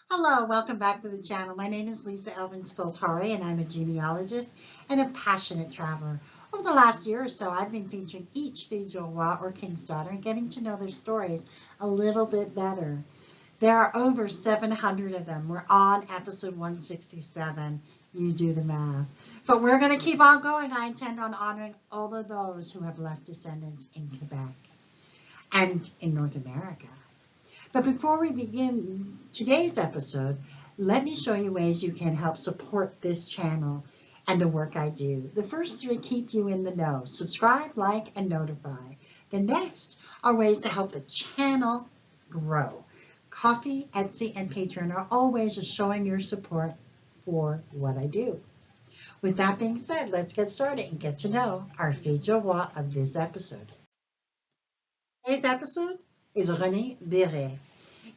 Hello, welcome back to the channel. My name is Lisa Elvin Stoltari, and I'm a genealogist and a passionate traveler. Over the last year or so, I've been featuring each fille du roi or king's daughter and getting to know their stories a little bit better. There are over 700 of them. We're on episode 167. You do the math. But we're going to keep on going. I intend on honoring all of those who have left descendants in Quebec and in North America. But before we begin today's episode, let me show you ways you can help support this channel and the work I do. The first three keep you in the know. Subscribe, like, and notify. The next are ways to help the channel grow. Coffee, Etsy, and Patreon are all ways of showing your support for what I do. With that being said, let's get started and get to know our fille du roi of this episode. Today's episode is Renee Bireet,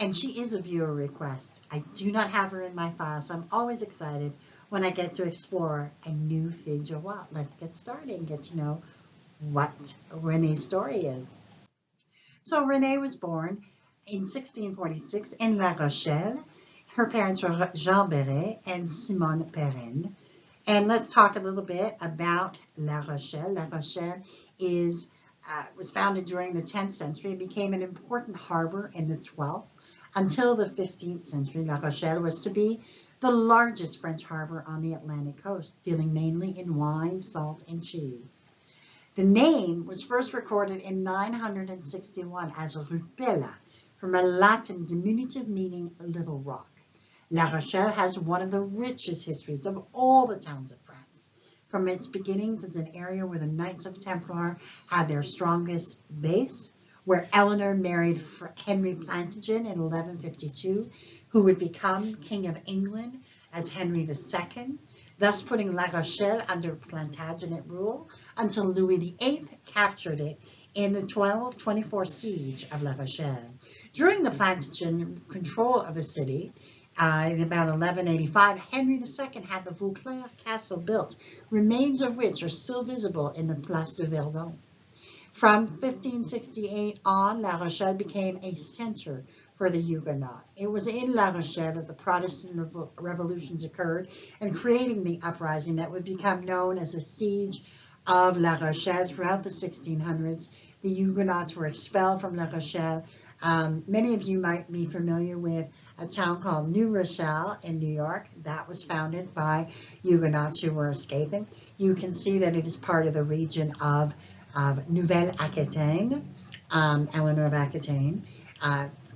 and she is a viewer request. I do not have her in my file, so I'm always excited when I get to explore a new fille du roi. Let's get started and get to know what Renee's story is. So Renee was born in 1646 in La Rochelle. Her parents were Jean Bireet and Simone Perrin. And let's talk a little bit about La Rochelle. La Rochelle was founded during the 10th century. It became an important harbor in the 12th. Until the 15th century, La Rochelle was to be the largest French harbor on the Atlantic coast, dealing mainly in wine, salt, and cheese. The name was first recorded in 961 as Rupella, from a Latin diminutive meaning Little Rock. La Rochelle has one of the richest histories of all the towns of France. From its beginnings as an area where the Knights of Templar had their strongest base, where Eleanor married Henry Plantagenet in 1152, who would become King of England as Henry II, thus putting La Rochelle under Plantagenet rule until Louis VIII captured it in the 1224 siege of La Rochelle. During the Plantagenet control of the city, in about 1185, Henry II had the Vauclair Castle built, remains of which are still visible in the Place de Verdun. From 1568 on, La Rochelle became a center for the Huguenots. It was in La Rochelle that the Protestant revolutions occurred, and creating the uprising that would become known as the Siege of La Rochelle throughout the 1600s. The Huguenots were expelled from La Rochelle. Many of you might be familiar with a town called New Rochelle in New York. That was founded by Huguenots who were escaping. You can see that it is part of the region of Nouvelle-Aquitaine, Eleanor of Aquitaine.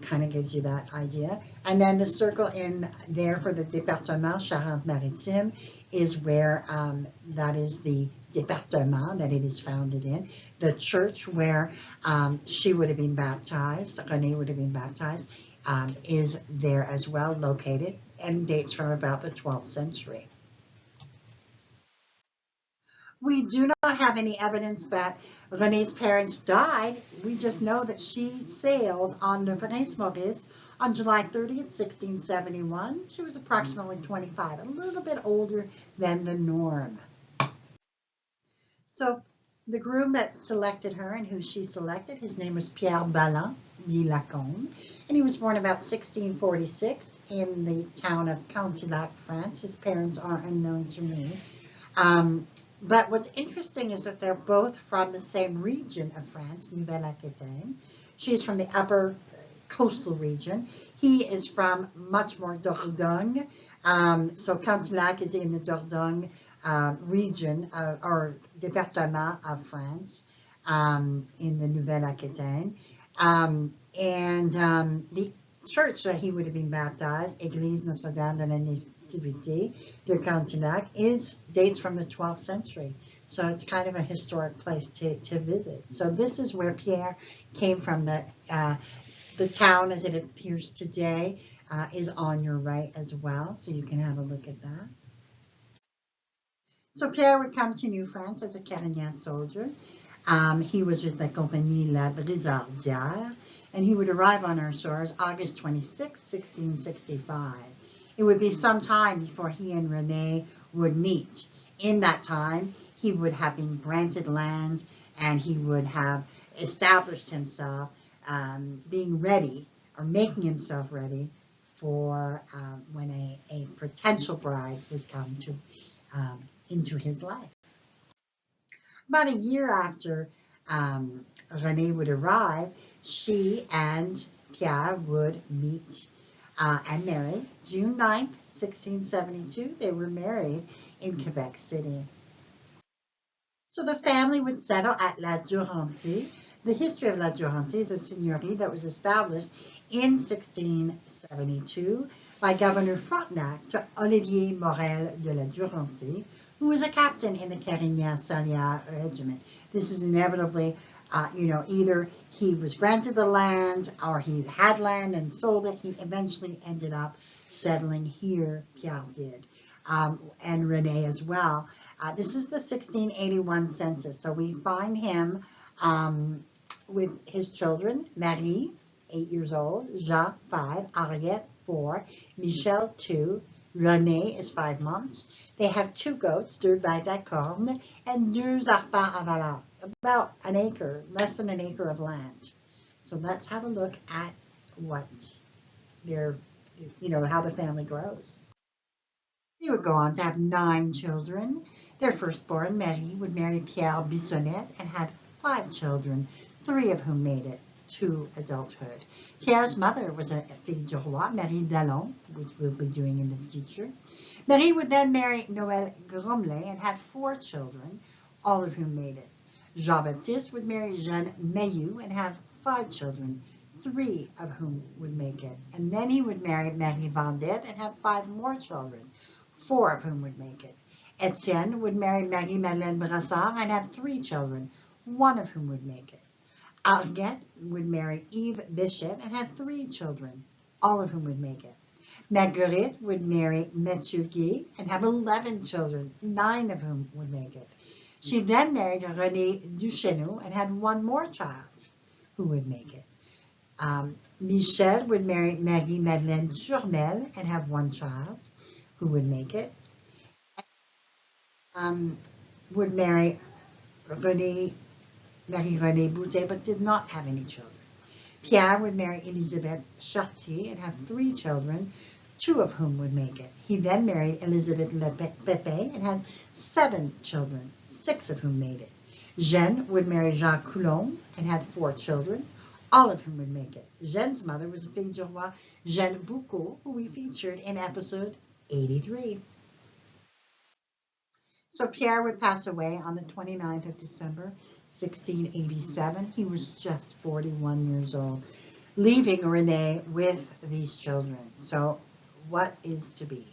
Kind of gives you that idea. And then the circle in there for the département Charente-Maritime is where that is the département that it is founded in. The church where she would have been baptized, Renee would have been baptized, is there as well, located, and dates from about the 12th century. We do not have any evidence that Renee's parents died. We just know that she sailed on the Prince Maurice on July 30th, 1671. She was approximately 25, a little bit older than the norm. So the groom that selected her and who she selected, his name was Pierre Ballant de Lacombe, and he was born about 1646 in the town of Cantilac, France. His parents are unknown to me. But what's interesting is that they're both from the same region of France, Nouvelle-Aquitaine. She's from the upper coastal region. He is from much more Dordogne. So Cantilac is in the Dordogne region or département of France in the Nouvelle-Aquitaine. The church that he would have been baptized, Église Notre-Dame de la Nativité de Cantilac, dates from the 12th century. So it's kind of a historic place to visit. So this is where Pierre came from. The town as it appears today is on your right as well. So you can have a look at that. So Pierre would come to New France as a Carignan soldier. He was with La Compagnie La Brizardière, and he would arrive on our shores August 26, 1665. It would be some time before he and Renee would meet. In that time, he would have been granted land, and he would have established himself being ready or making himself ready for when a potential bride would come to into his life. About a year after Renee would arrive, she and Pierre would meet and marry. June 9th, 1672, they were married in Quebec City. So the family would settle at La Duranty. The history of La Duranty is a seigneurie that was established in 1672 by Governor Frontenac to Olivier Morel de La Duranty, who was a captain in the Carignan-Salieres regiment. This is inevitably, either he was granted the land or he had land and sold it. He eventually ended up settling here, Pierre did, and Renee as well. This is the 1681 census, so we find him with his children, Marie, 8 years old, Jean, 5, Henriette, 4, Michel, 2, Renee is 5 months. They have 2 goats, 2 bêtes à cornes, and 2 arpents à valeur, about an acre, less than an acre of land. So let's have a look at what their, how the family grows. They would go on to have 9 children. Their firstborn, Marie, would marry Pierre Bissonnette and had 5 children, 3 of whom made it to adulthood. Pierre's mother was a fille du roi, Marie Dallon, which we'll be doing in the future. Marie would then marry Noël Gromley and had 4 children, all of whom made it. Jean-Baptiste would marry Jeanne Mayeux and have 5 children, 3 of whom would make it. And then he would marry Marie Vendette and have 5 more children, 4 of whom would make it. Etienne would marry Marie-Madeleine Brassard and have 3 children, 1 of whom would make it. Henriette would marry Yves Bichette and have 3 children, all of whom would make it. Marguerite would marry Mathieu Guy and have 11 children, 9 of whom would make it. She then married René Duchesneau and had 1 more child who would make it. Michel would marry Marie-Madeleine Journel and have 1 child who would make it. Would marry Marie-Renée Boutet, but did not have any children. Pierre would marry Elisabeth Chartier and have 3 children, 2 of whom would make it. He then married Elisabeth Pépin and had 7 children, 6 of whom made it. Jeanne would marry Jean Coulomb and had 4 children, all of whom would make it. Jeanne's mother was a fille du roi, Jeanne Boucault, who we featured in episode 83. So Pierre would pass away on the 29th of December, 1687. He was just 41 years old, leaving Renee with these children. So what is to be?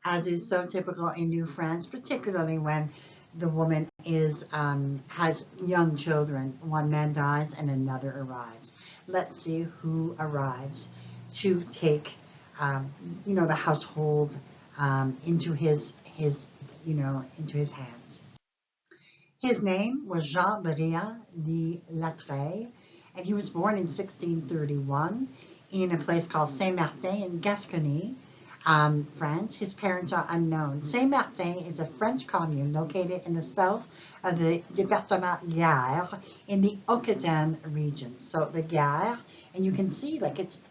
As is so typical in New France, particularly when the woman has young children, one man dies and another arrives. Let's see who arrives to take, the household into his hands. His name was Jean Bireet de Latreille, and he was born in 1631 in a place called Saint-Martin in Gascony, France. His parents are unknown. Saint-Martin is a French commune located in the south of the Département Gare in the Occitan region. So the Gare, and you can see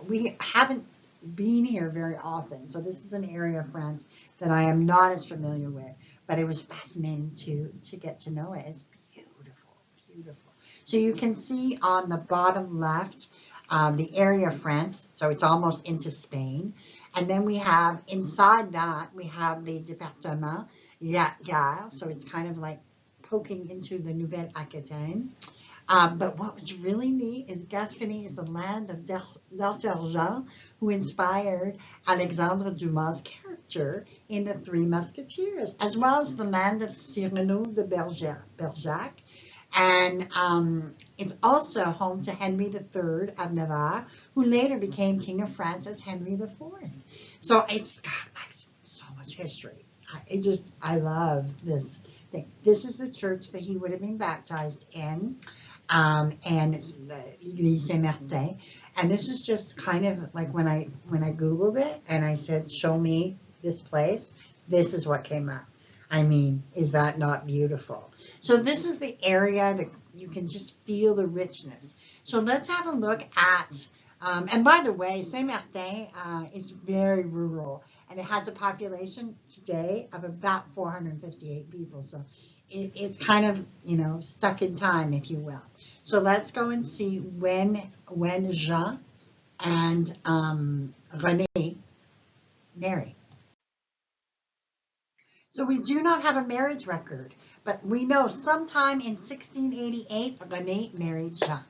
we haven't been here very often. So this is an area of France that I am not as familiar with, but it was fascinating to get to know it. It's beautiful, beautiful. So you can see on the bottom left, the area of France, so it's almost into Spain. And then we have, inside that, we have the Département Gare, so it's kind of like poking into the Nouvelle-Aquitaine. But what was really neat is Gascony is the land of d'Argent, who inspired Alexandre Dumas' character in The Three Musketeers, as well as the land of Cyrano de Bergerac. And it's also home to Henry III of Navarre, who later became King of France as Henry IV. So it's got so much history. I love this thing. This is the church that he would have been baptized in, and Église Saint-Martin. And this is just kind of like when I Googled it and I said, show me this place, this is what came up. I mean, is that not beautiful? So this is the area that you can just feel the richness. So let's have a look at And by the way, Saint Martin is very rural, and it has a population today of about 458 people. So it's kind of, stuck in time, if you will. So let's go and see when Jean and Renee marry. So we do not have a marriage record, but we know sometime in 1688, Renee married Jean.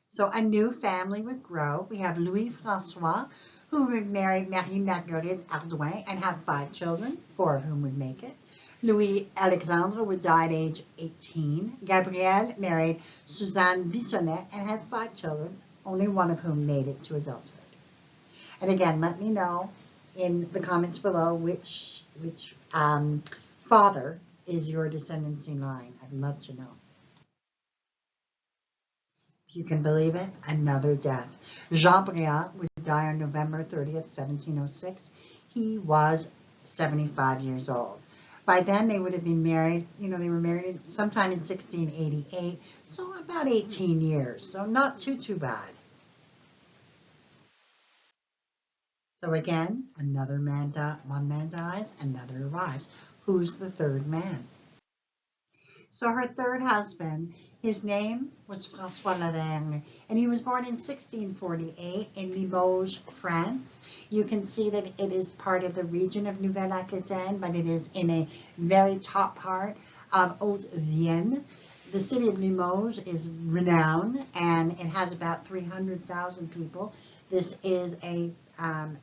So a new family would grow. We have Louis Francois, who would marry Marie Marguerite Ardouin and have 5 children, 4 of whom would make it. Louis Alexandre would die at age 18. Gabrielle married Suzanne Bissonnet and had 5 children, only one of whom made it to adulthood. And again, let me know in the comments below which father is your descendancy line. I'd love to know. If you can believe it, another death. Jean Bireet would die on November 30th, 1706. He was 75 years old. By then, they would have been married, they were married sometime in 1688, so about 18 years, so not too bad. So again, one man dies, another arrives. Who's the third man? So her third husband, his name was François Lavergne, and he was born in 1648 in Limoges, France. You can see that it is part of the region of Nouvelle-Aquitaine, but it is in a very top part of Haute-Vienne. The city of Limoges is renowned, and it has about 300,000 people. This is a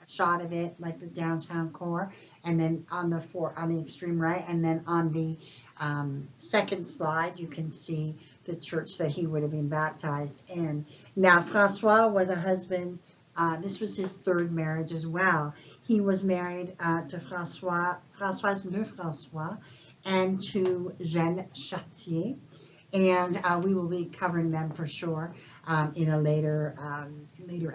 shot of it, like the downtown core, and then on the extreme right, and then on the second slide, you can see the church that he would have been baptized in. Now, Francois was a husband. This was his third marriage as well. He was married to Françoise Lefrançois and to Jeanne Chartier. And we will be covering them for sure in a later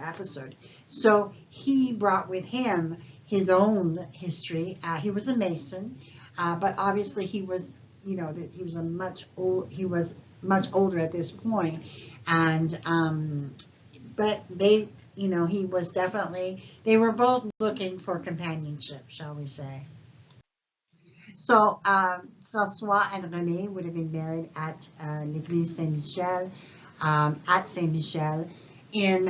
episode. So he brought with him his own history. He was a Mason, but obviously he was much older at this point. And but they, he was definitely, they were both looking for companionship, shall we say. So François and Renee would have been married at l'Église Saint-Michel, at Saint-Michel in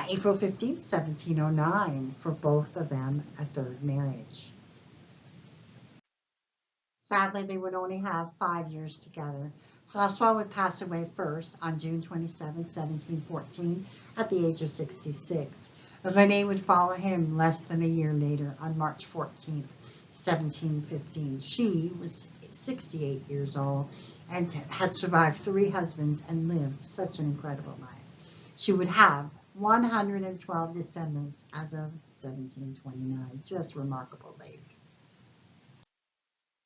April 15, 1709, for both of them a third marriage. Sadly, they would only have 5 years together. François would pass away first on June 27, 1714, at the age of 66. Renee would follow him less than a year later on March 14th. 1715. She was 68 years old and had survived 3 husbands and lived such an incredible life. She would have 112 descendants as of 1729. Just remarkable lady.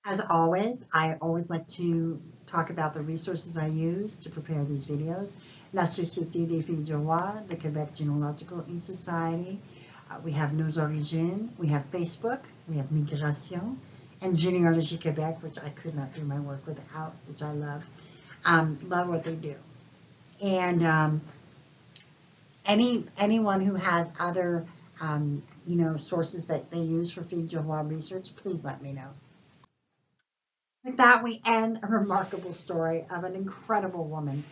As always, I always like to talk about the resources I use to prepare these videos. La Société des Filles du Roi, the Quebec Genealogical Society. We have Nos Origines, we have Facebook, we have Migration, and Généalogie Québec, which I could not do my work without, which I love. Love what they do. And anyone who has other, sources that they use for Filles du Roi research, please let me know. With that, we end a remarkable story of an incredible woman.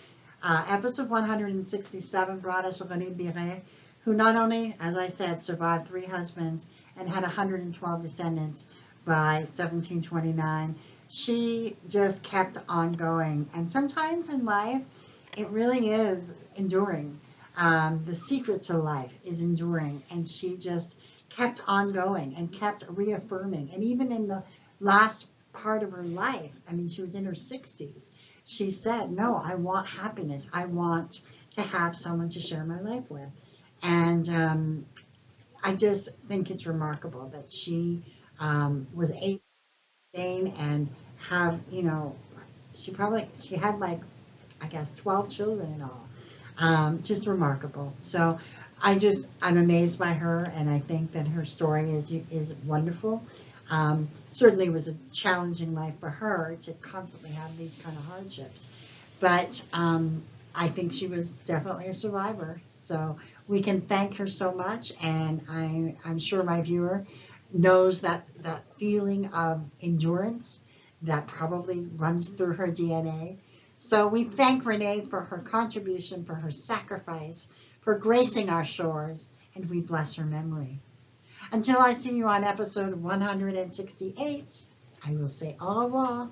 Episode 167 brought us Renee Bireet, who not only, as I said, survived 3 husbands and had 112 descendants by 1729. She just kept on going. And sometimes in life, it really is enduring. The secret to life is enduring. And she just kept on going and kept reaffirming. And even in the last part of her life, I mean, she was in her 60s, she said, no, I want happiness. I want to have someone to share my life with. And I just think it's remarkable that she was able to sustain and have, she had like, I guess, 12 children in all. Just remarkable. So I'm amazed by her, and I think that her story is wonderful. Certainly was a challenging life for her to constantly have these kind of hardships. But I think she was definitely a survivor. So we can thank her so much, and I'm sure my viewer knows that feeling of endurance that probably runs through her DNA. So we thank Renee for her contribution, for her sacrifice, for gracing our shores, and we bless her memory. Until I see you on episode 168, I will say au revoir.